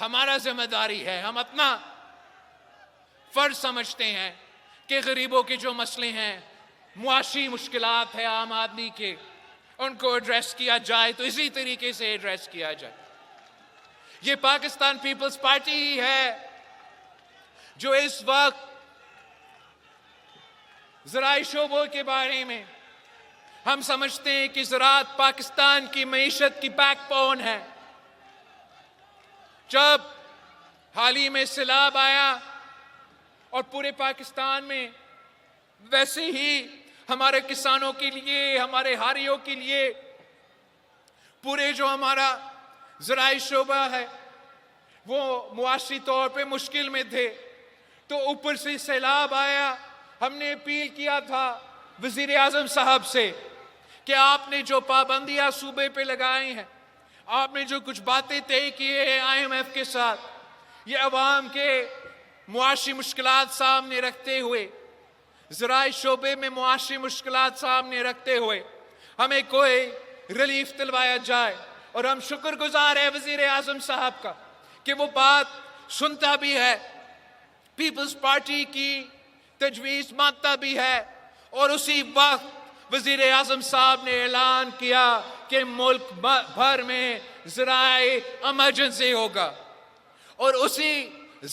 ہمارا ذمہ داری ہے، ہم اپنا فرض سمجھتے ہیں کہ غریبوں کے جو مسئلے ہیں، معاشی مشکلات ہیں عام آدمی کے، ان کو ایڈریس کیا جائے تو اسی طریقے سے ایڈریس کیا جائے۔ یہ پاکستان پیپلز پارٹی ہی ہے جو اس وقت زرعی شعبوں کے بارے میں ہم سمجھتے ہیں کہ زراعت پاکستان کی معیشت کی بیک بون ہے۔ جب حال ہی میں سیلاب آیا اور پورے پاکستان میں، ویسے ہی ہمارے کسانوں کے لیے، ہمارے ہاریوں کے لیے، پورے جو ہمارا زرعی شعبہ ہے وہ معاشی طور پہ مشکل میں تھے، تو اوپر سے سیلاب آیا۔ ہم نے اپیل کیا تھا وزیر اعظم صاحب سے کہ آپ نے جو پابندیاں صوبے پہ لگائی ہیں، آپ نے جو کچھ باتیں طے کیے ہیں IMF کے ساتھ، یہ عوام کے معاشی مشکلات سامنے رکھتے ہوئے، زرعی شعبے میں معاشی مشکلات سامنے رکھتے ہوئے ہمیں کوئی ریلیف دلوایا جائے۔ اور ہم شکر گزار ہیں وزیر اعظم صاحب کا کہ وہ بات سنتا بھی ہے، پیپلز پارٹی کی تجویز مانتا بھی ہے، اور اسی وقت وزیر اعظم صاحب نے اعلان کیا کہ ملک بھر میں زرعی ایمرجنسی ہوگا، اور اسی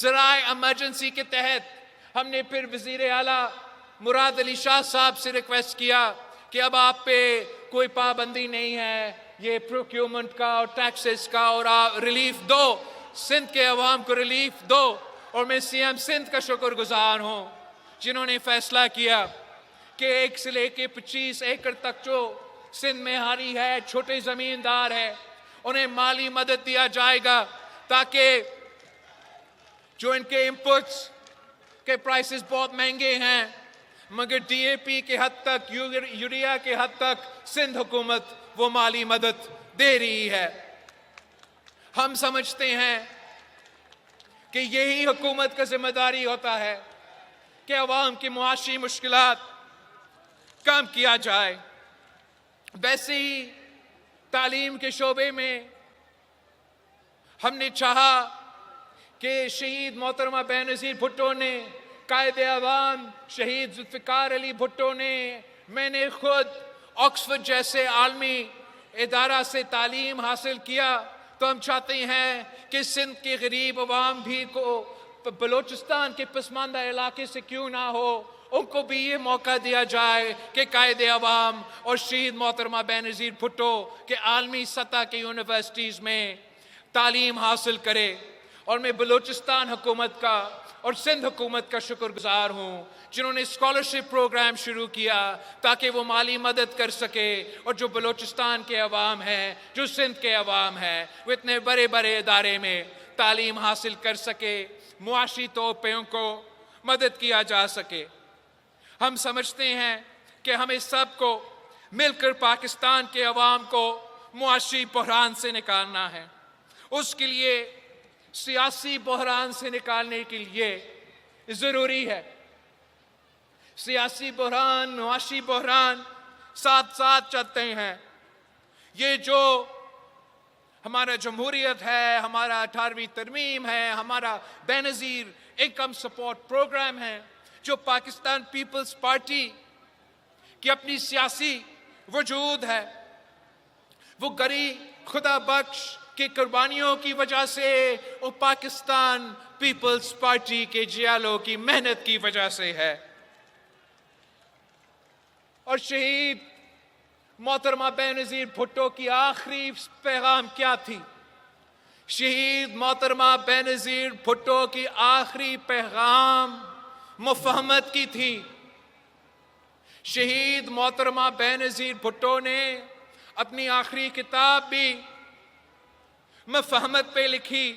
زرعی ایمرجنسی کے تحت ہم نے پھر وزیر اعلیٰ مراد علی شاہ صاحب سے ریکویسٹ کیا کہ اب آپ پہ کوئی پابندی نہیں ہے، یہ پروکیورمنٹ کا اور ٹیکسز کا، اور آپ ریلیف دو، سندھ کے عوام کو ریلیف دو۔ اور میں سی ایم سندھ کا شکر گزار ہوں جنہوں نے فیصلہ کیا کہ 1 سے لے کے 25 ایکڑ تک جو سندھ میں ہاری ہے، چھوٹے زمیندار ہیں، انہیں مالی مدد دیا جائے گا تاکہ جو ان کے انپٹس کے پرائسز بہت مہنگے ہیں، مگر ڈی اے پی کے حد تک، یوریا کے حد تک سندھ حکومت وہ مالی مدد دے رہی ہے۔ ہم سمجھتے ہیں کہ یہی حکومت کا ذمہ داری ہوتا ہے کہ عوام کی معاشی مشکلات کم کیا جائے۔ ویسے ہی تعلیم کے شعبے میں ہم نے چاہا کہ شہید محترمہ بے نظیر بھٹو نے، قائد عوام شہید ذوالفقار علی بھٹو نے، میں نے خود آکسفورڈ جیسے عالمی ادارہ سے تعلیم حاصل کیا، تو ہم چاہتے ہیں کہ سندھ کے غریب عوام بھی کو بلوچستان کے پسماندہ علاقے سے کیوں نہ ہو، ان کو بھی یہ موقع دیا جائے کہ قائد عوام اور شہید محترمہ بے نظیر بھٹو کے عالمی سطح کے یونیورسٹیز میں تعلیم حاصل کرے۔ اور میں بلوچستان حکومت کا اور سندھ حکومت کا شکر گزار ہوں جنہوں نے اسکالرشپ پروگرام شروع کیا تاکہ وہ مالی مدد کر سکے، اور جو بلوچستان کے عوام ہیں، جو سندھ کے عوام ہیں، وہ اتنے بڑے بڑے ادارے میں تعلیم حاصل کر سکے، معاشی طور پہ ان کو مدد کیا جا سکے۔ ہم سمجھتے ہیں کہ ہمیں سب کو مل کر پاکستان کے عوام کو معاشی بحران سے نکالنا ہے۔ اس کے لیے سیاسی بحران سے نکالنے کے لیے ضروری ہے، سیاسی بحران، معاشی بحران ساتھ ساتھ چلتے ہیں۔ یہ جو ہمارا جمہوریت ہے، ہمارا 18ویں ترمیم ہے، ہمارا بے نظیر انکم سپورٹ پروگرام ہے، جو پاکستان پیپلز پارٹی کی اپنی سیاسی وجود ہے، وہ غریب خدا بخش کی قربانیوں کی وجہ سے اور پاکستان پیپلز پارٹی کے جیالوں کی محنت کی وجہ سے ہے۔ اور شہید محترمہ بے نظیر بھٹو کی آخری پیغام کیا تھی؟ شہید محترمہ بے نظیر بھٹو کی آخری پیغام مفاہمت کی تھی۔ شہید محترمہ بے نظیر بھٹو نے اپنی آخری کتاب بھی مفاہمت پہ لکھی،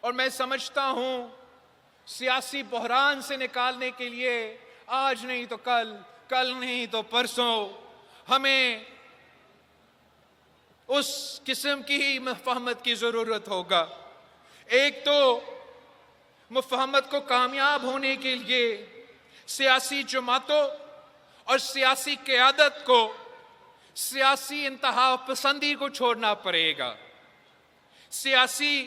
اور میں سمجھتا ہوں سیاسی بحران سے نکالنے کے لیے آج نہیں تو کل، کل نہیں تو پرسوں ہمیں اس قسم کی ہی مفاہمت کی ضرورت ہوگا۔ ایک تو مفاہمت کو کامیاب ہونے کے لیے سیاسی جماعتوں اور سیاسی قیادت کو سیاسی انتہا پسندی کو چھوڑنا پڑے گا۔ سیاسی